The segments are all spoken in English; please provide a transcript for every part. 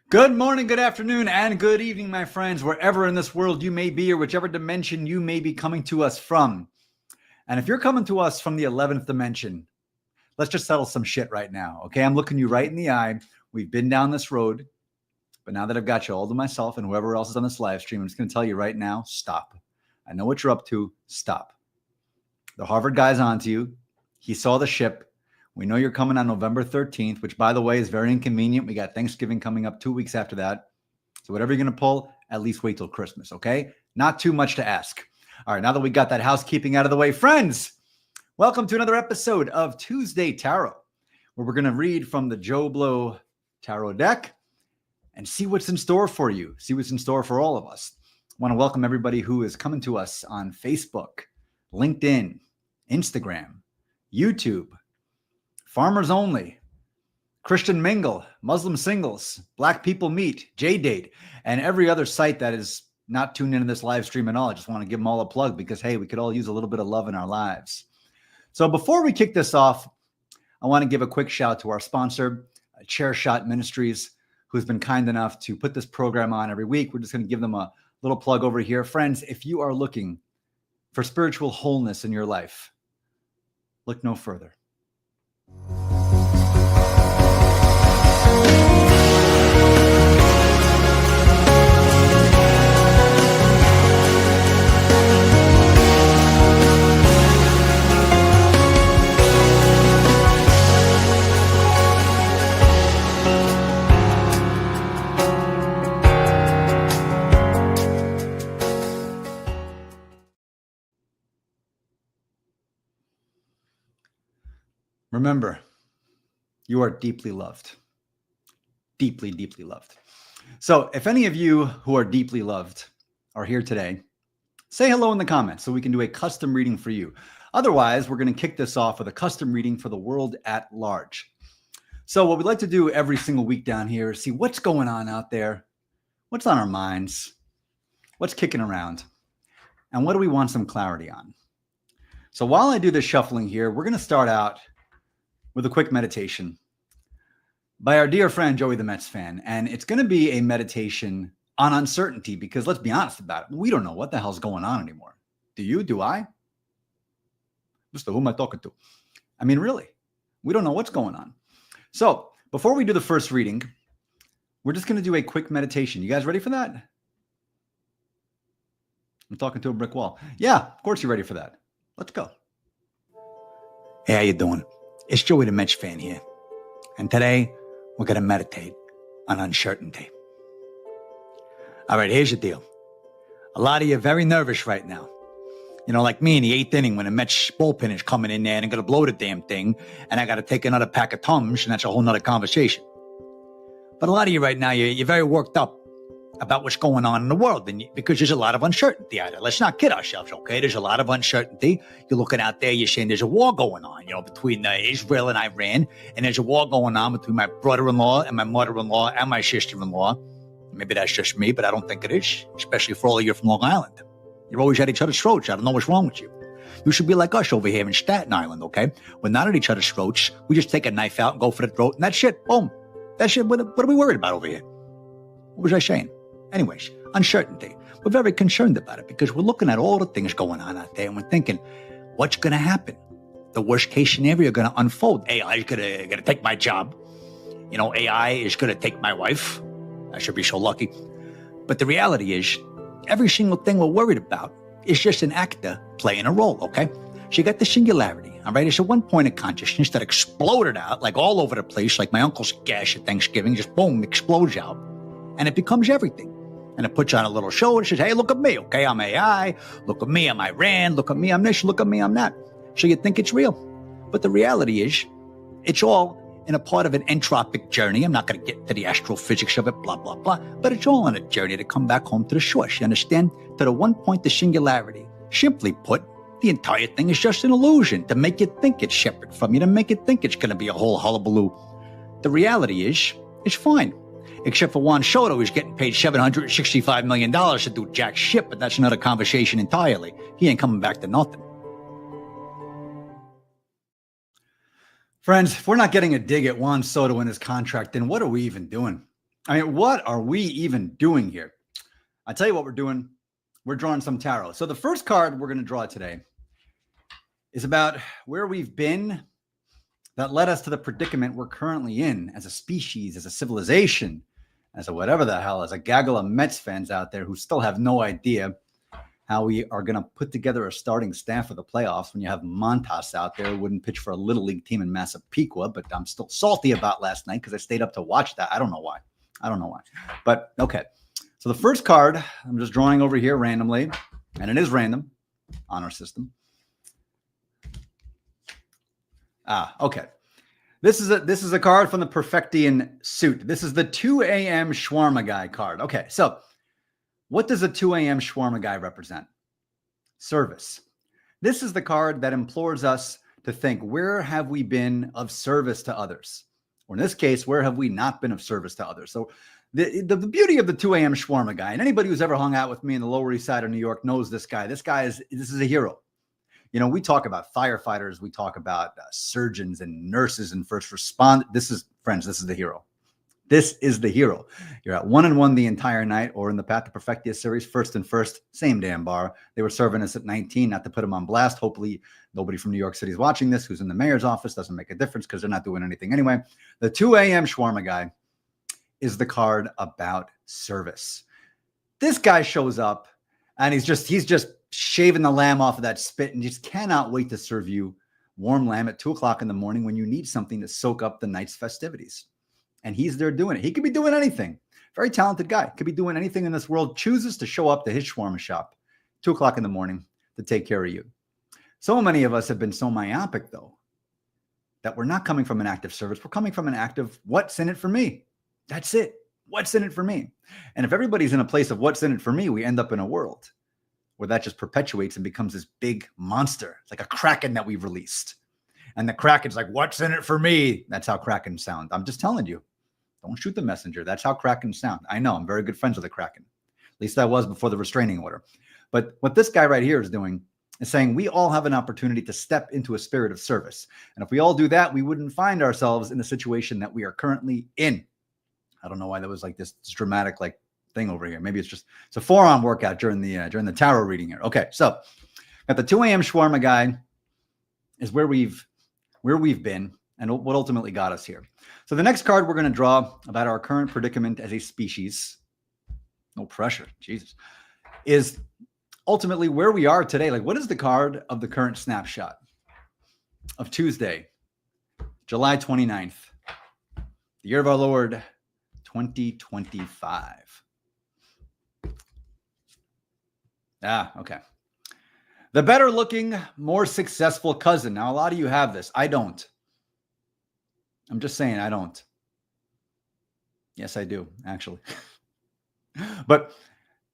Good morning, good afternoon, and good evening, my friends, wherever in this world you may be or whichever dimension you may be coming to us from. And if you're coming to us from the 11th dimension, let's just settle some shit right now, okay? I'm looking you right in the eye. We've been down this road, but now that I've got you all to myself and whoever else is on this live stream, I'm just going to tell you right now, stop. I know what you're up to. Stop. The Harvard guy's onto you. He saw the ship. We know you're coming on November 13th, which, by the way, is very inconvenient. We got Thanksgiving coming up 2 weeks after that. So whatever you're going to pull, at least wait till Christmas, okay? Not too much to ask. All right, now that we got that housekeeping out of the way, friends, welcome to another episode of Tuesday Tarot, where we're going to read from the Joe Blow Tarot deck and see what's in store for you, see what's in store for all of us. I want to welcome everybody who is coming to us on Facebook, LinkedIn, Instagram, YouTube, Farmers Only, Christian Mingle, Muslim Singles, Black People Meet, J-Date, and every other site that is not tuned into this live stream at all. I just want to give them all a plug because, hey, we could all use a little bit of love in our lives. So before we kick this off, I want to give a quick shout out to our sponsor, Chair Shot Ministries, who's been kind enough to put this program on every week. We're just going to give them a little plug over here. Friends, if you are looking for spiritual wholeness in your life, look no further. Remember, you are deeply loved. Deeply, deeply loved. So if any of you who are deeply loved are here today, say hello in the comments so we can do a custom reading for you. Otherwise, we're going to kick this off with a custom reading for the world at large. So what we'd like to do every single week down here is see what's going on out there, what's on our minds, what's kicking around, and what do we want some clarity on. So while I do this shuffling here, we're going to start out with a quick meditation by our dear friend, Joey the Mets fan. And it's going to be a meditation on uncertainty because let's be honest about it. We don't know what the hell's going on anymore. Do you? Do I? Mister, who am I talking to? I mean, really, we don't know what's going on. So before we do the first reading, we're just going to do a quick meditation. You guys ready for that? I'm talking to a brick wall. Yeah, of course you're ready for that. Let's go. Hey, how you doing? It's Joey the Mets fan here. And today, we're going to meditate on uncertainty. All right, here's the deal. A lot of you are very nervous right now. You know, like me in the eighth inning when the Mets bullpen is coming in there and going to blow the damn thing, and I got to take another pack of Tums, and that's a whole nother conversation. But a lot of you right now, you're very worked up about what's going on in the world, and because there's a lot of uncertainty out there. Let's not kid ourselves, okay? There's a lot of uncertainty. You're looking out there, you're saying there's a war going on, between Israel and Iran, and there's a war going on between my brother-in-law and my mother-in-law and my sister-in-law. Maybe that's just me, but I don't think it is, especially for all of you from Long Island. You're always at each other's throats. I don't know what's wrong with you. You should be like us over here in Staten Island, okay? We're not at each other's throats. We just take a knife out and go for the throat, and that's it. Boom. That's it. What are we worried about over here? What was I saying? Anyways, uncertainty. We're very concerned about it because we're looking at all the things going on out there and we're thinking, what's going to happen? The worst case scenario going to unfold. AI is going to take my job. AI is going to take my wife. I should be so lucky. But the reality is, every single thing we're worried about is just an actor playing a role, okay? So you got the singularity, all right? It's a one point of consciousness that exploded out like all over the place, like my uncle's gash at Thanksgiving, just boom, explodes out. And it becomes everything. And it puts on a little show and says, hey, look at me, okay? I'm AI. Look at me, I'm Iran. Look at me, I'm this. Look at me, I'm that. So you think it's real. But the reality is, it's all in a part of an entropic journey. I'm not going to get to the astrophysics of it, blah, blah, blah. But it's all on a journey to come back home to the source. You understand? To the one point of singularity. Simply put, the entire thing is just an illusion to make you think it's separate from you, to make you think it's going to be a whole hullabaloo. The reality is, it's fine. Except for Juan Soto, who's getting paid $765 million to do jack shit, but that's another conversation entirely. He ain't coming back to nothing. Friends, if we're not getting a dig at Juan Soto in his contract, then what are we even doing? I mean, what are we even doing here? I tell you what we're doing. We're drawing some tarot. So the first card we're going to draw today is about where we've been that led us to the predicament we're currently in as a species, as a civilization, as a whatever the hell, as a gaggle of Mets fans out there who still have no idea how we are going to put together a starting staff for the playoffs when you have Montas out there who wouldn't pitch for a little league team in Massapequa, but I'm still salty about last night because I stayed up to watch that. I don't know why. But okay. So the first card I'm just drawing over here randomly, and it is random on our system. Okay. This is a card from the Perfectian suit. This is the 2 a.m. Shawarma guy card. Okay, so what does a 2 a.m. Shawarma guy represent? Service. This is the card that implores us to think, where have we been of service to others? Or in this case, where have we not been of service to others? So the beauty of the 2 a.m. Shawarma guy, and anybody who's ever hung out with me in the Lower East Side of New York knows this guy. This is a hero. You know, we talk about firefighters, we talk about surgeons and nurses and first responders. This is the hero. This is the hero. You're at 1-1 the entire night, or in the Path to Perfectia series, first and first, same damn bar. They were serving us at 19, not to put them on blast. Hopefully nobody from New York City is watching this who's in the mayor's office. Doesn't make a difference because they're not doing anything anyway. The 2 a.m. Shawarma guy is the card about service. This guy shows up and he's just shaving the lamb off of that spit and just cannot wait to serve you warm lamb at 2 o'clock in the morning when you need something to soak up the night's festivities. And he's there doing it. He could be doing anything. Very talented guy. Could be doing anything in this world. Chooses to show up to his shawarma shop 2 o'clock in the morning to take care of you. So many of us have been so myopic, though, that we're not coming from an act of service. We're coming from an act of what's in it for me. That's it. What's in it for me? And if everybody's in a place of what's in it for me, we end up in a world where that just perpetuates and becomes this big monster. It's like a kraken that we've released. And the kraken's like, what's in it for me? That's how krakens sound. I'm just telling you. Don't shoot the messenger. That's how krakens sound. I know. I'm very good friends with the kraken. At least I was before the restraining order. But what this guy right here is doing is saying we all have an opportunity to step into a spirit of service. And if we all do that, we wouldn't find ourselves in the situation that we are currently in. I don't know why that was like this dramatic thing over here. Maybe it's a forearm workout during the tarot reading here. Okay, so at the 2 a.m. Shawarma guy is where we've been and what ultimately got us here. So the next card we're going to draw about our current predicament as a species, no pressure, Jesus, is ultimately where we are today. Like, what is the card of the current snapshot of Tuesday, July 29th, the year of our Lord, 2025. Okay. The better looking, more successful cousin. Now, a lot of you have this. I don't. I'm just saying I don't. Yes, I do, actually. But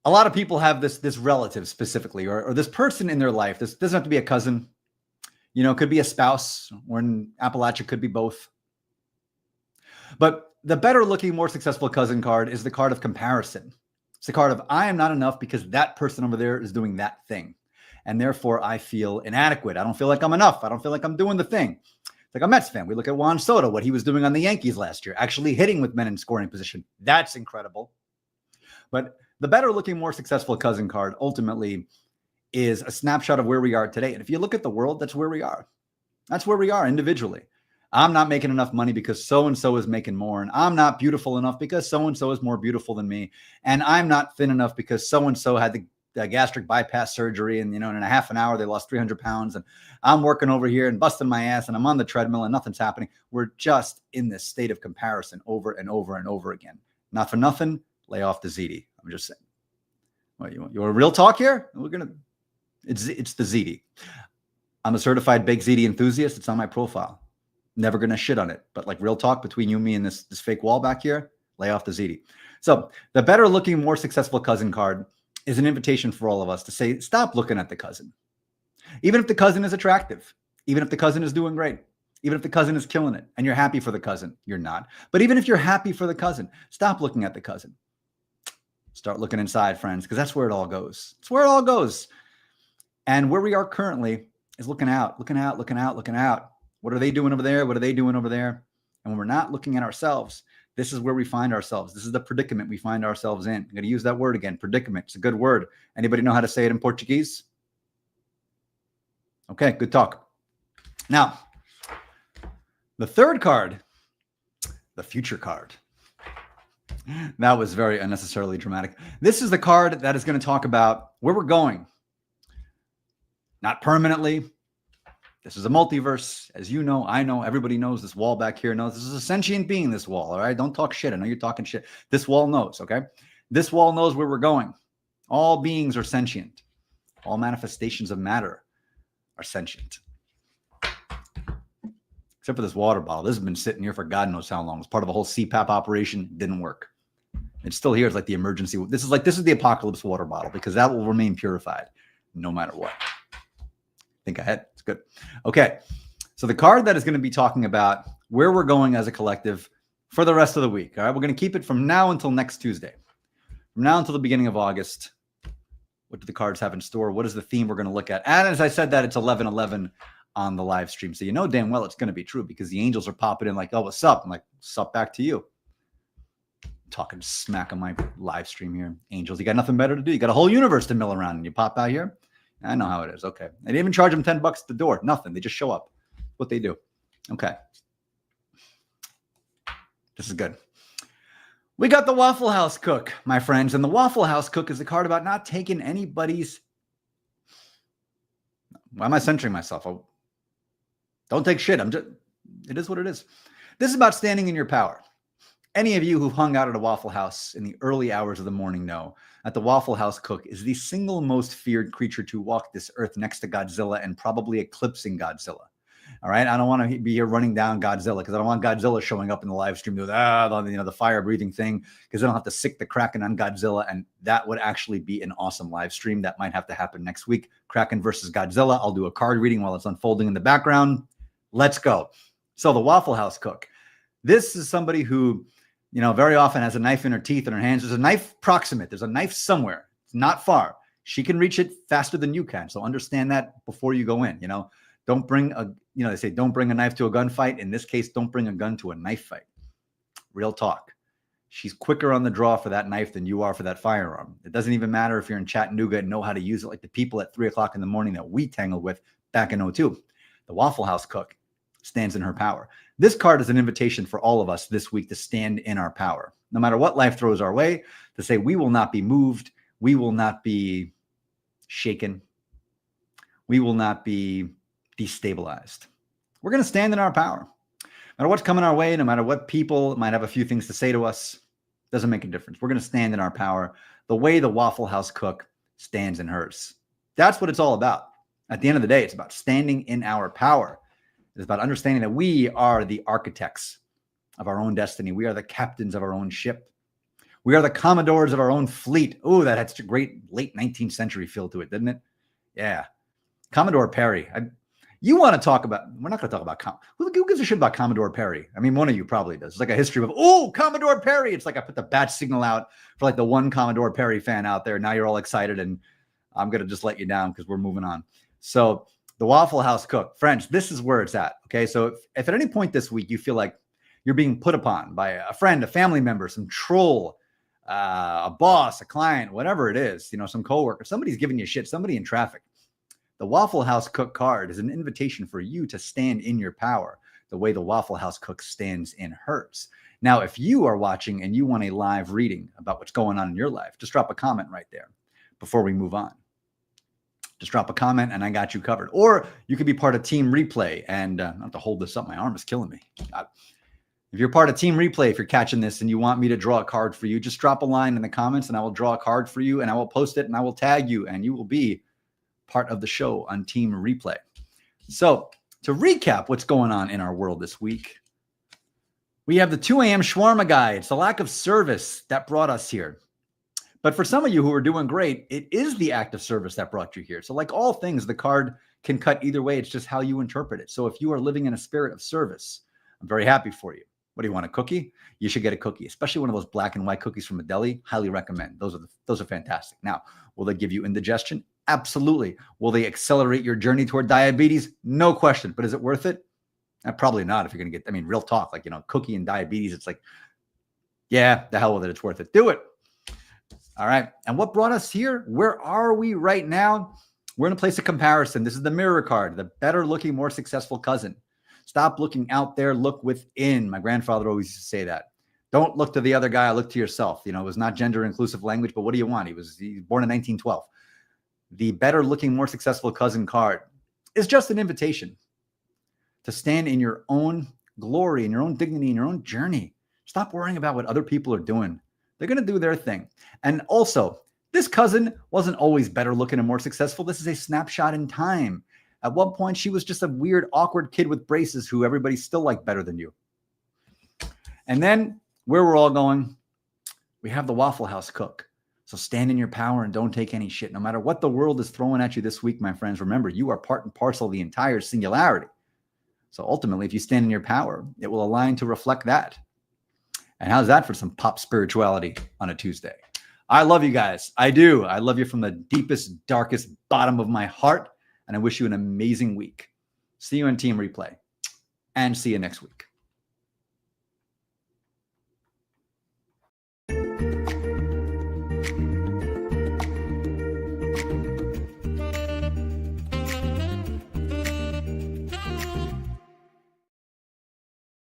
a lot of people have this relative specifically, or this person in their life. This doesn't have to be a cousin. You know, it could be a spouse, or in Appalachia, could be both. But the better looking, more successful cousin card is the card of comparison. It's the card of I am not enough because that person over there is doing that thing. And therefore, I feel inadequate. I don't feel like I'm enough. I don't feel like I'm doing the thing. It's like a Mets fan. We look at Juan Soto, what he was doing on the Yankees last year, actually hitting with men in scoring position. That's incredible. But the better looking, more successful cousin card ultimately is a snapshot of where we are today. And if you look at the world, that's where we are. That's where we are individually. I'm not making enough money because so-and-so is making more. And I'm not beautiful enough because so-and-so is more beautiful than me. And I'm not thin enough because so-and-so had the gastric bypass surgery. And, in a half an hour, they lost 300 pounds. And I'm working over here and busting my ass and I'm on the treadmill and nothing's happening. We're just in this state of comparison over and over and over again. Not for nothing, lay off the ZD. I'm just saying. What, you want a real talk here? It's the ZD. I'm a certified baked ZD enthusiast. It's on my profile. Never going to shit on it. But like real talk between you, me, and this fake wall back here, lay off the ZD. So the better looking, more successful cousin card is an invitation for all of us to say, stop looking at the cousin. Even if the cousin is attractive, even if the cousin is doing great, even if the cousin is killing it and you're happy for the cousin, you're not. But even if you're happy for the cousin, stop looking at the cousin. Start looking inside, friends, because that's where it all goes. It's where it all goes. And where we are currently is looking out, looking out. What are they doing over there? What are they doing over there? And when we're not looking at ourselves, This is where we find ourselves. This is the predicament we find ourselves in. I'm going to use that word again, predicament. It's a good word. Anybody know how to say it in Portuguese? Okay, good talk. Now, the third card, the future card. That was very unnecessarily dramatic. This is the card that is going to talk about where we're going. Not permanently. This is a multiverse. As you know, I know, everybody knows. This wall back here knows. This is a sentient being, this wall, all right? Don't talk shit. I know you're talking shit. This wall knows, okay? This wall knows where we're going. All beings are sentient. All manifestations of matter are sentient. Except for this water bottle. This has been sitting here for God knows how long. It's part of a whole CPAP operation. Didn't work. It's still here. It's like the emergency. This is the apocalypse water bottle because that will remain purified no matter what. Think ahead. It's good. Okay. So the card that is going to be talking about where we're going as a collective for the rest of the week. All right. We're going to keep it from now until next Tuesday. From now until the beginning of August. What do the cards have in store? What is the theme we're going to look at? And as I said that, it's 11:11 on the live stream. So you know damn well it's going to be true because the angels are popping in like, oh, what's up? I'm like, what's up back to you? Talking smack on my live stream here. Angels, you got nothing better to do. You got a whole universe to mill around and you pop out here. I know how it is. Okay. They didn't even charge them $10 at the door. Nothing. They just show up. What they do. Okay. This is good. We got the Waffle House Cook, my friends. And the Waffle House Cook is a card about not taking anybody's. Why am I centering myself? Don't take shit. It is what it is. This is about standing in your power. Any of you who've hung out at a Waffle House in the early hours of the morning know that the Waffle House Cook is the single most feared creature to walk this earth next to Godzilla and probably eclipsing Godzilla. All right. I don't want to be here running down Godzilla because I don't want Godzilla showing up in the live stream doing the fire breathing thing because I don't have to sick the Kraken on Godzilla. And that would actually be an awesome live stream. That might have to happen next week. Kraken versus Godzilla. I'll do a card reading while it's unfolding in the background. Let's go. So the Waffle House Cook. This is somebody who, very often has a knife in her teeth and her hands. There's a knife proximate. There's a knife somewhere. It's not far. She can reach it faster than you can. So understand that before you go in. Don't bring they say don't bring a knife to a gunfight. In this case, don't bring a gun to a knife fight. Real talk. She's quicker on the draw for that knife than you are for that firearm. It doesn't even matter if you're in Chattanooga and know how to use it like the people at 3:00 in the morning that we tangled with back in 2002. The Waffle House Cook stands in her power. This card is an invitation for all of us this week to stand in our power. No matter what life throws our way, to say we will not be moved. We will not be shaken. We will not be destabilized. We're going to stand in our power. No matter what's coming our way, no matter what people might have a few things to say to us, doesn't make a difference. We're going to stand in our power the way the Waffle House Cook stands in hers. That's what it's all about. At the end of the day, it's about standing in our power. It's about understanding that we are the architects of our own destiny. We are the captains of our own ship. We are the commodores of our own fleet. Oh, that had such a great late 19th century feel to it, didn't it? Yeah. Commodore Perry. You want to talk about, we're not going to talk about, who gives a shit about Commodore Perry? I mean, one of you probably does. It's like a history of, Commodore Perry. It's like I put the bat signal out for like the one Commodore Perry fan out there. Now you're all excited and I'm going to just let you down because we're moving on. So the Waffle House Cook, friends, this is where it's at. Okay. So if at any point this week you feel like you're being put upon by a friend, a family member, some troll, a boss, a client, whatever it is, some coworker, somebody's giving you shit, somebody in traffic. The Waffle House Cook card is an invitation for you to stand in your power the way the Waffle House Cook stands in hers. Now, if you are watching and you want a live reading about what's going on in your life, just drop a comment right there before we move on. Just drop a comment and I got you covered. Or you could be part of Team Replay and I have to hold this up. My arm is killing me. If you're part of Team Replay, if you're catching this and you want me to draw a card for you, just drop a line in the comments and I will draw a card for you and I will post it and I will tag you and you will be part of the show on Team Replay. So to recap what's going on in our world this week, we have the 2 a.m. shawarma guy. It's the lack of service that brought us here. But for some of you who are doing great, it is the act of service that brought you here. So like all things, the card can cut either way. It's just how you interpret it. So if you are living in a spirit of service, I'm very happy for you. What do you want, a cookie? You should get a cookie, especially one of those black and white cookies from a deli. Highly recommend. Those are fantastic. Now, will they give you indigestion? Absolutely. Will they accelerate your journey toward diabetes? No question. But is it worth it? Probably not if you're going to get, real talk, like, cookie and diabetes, it's like Yeah, the hell with it. It's worth it. Do it. All right. And what brought us here? Where are we right now? We're in a place of comparison. This is the mirror card, the better looking, more successful cousin. Stop looking out there, look within. My grandfather always used to say that. Don't look to the other guy, look to yourself. You know, it was not gender inclusive language, but what do you want? He was born in 1912. The better looking, more successful cousin card is just an invitation to stand in your own glory, in your own dignity, in your own journey. Stop worrying about what other people are doing. They're going to do their thing. And also, this cousin wasn't always better looking and more successful. This is a snapshot in time. At one point, she was just a weird, awkward kid with braces who everybody still liked better than you. And then where we're all going, we have the Waffle House cook. So stand in your power and don't take any shit. No matter what the world is throwing at you this week, my friends, remember, you are part and parcel of the entire singularity. So ultimately, if you stand in your power, it will align to reflect that. And how's that for some pop spirituality on a Tuesday? I love you guys. I do. I love you from the deepest, darkest bottom of my heart. And I wish you an amazing week. See you on Team Replay. And see you next week.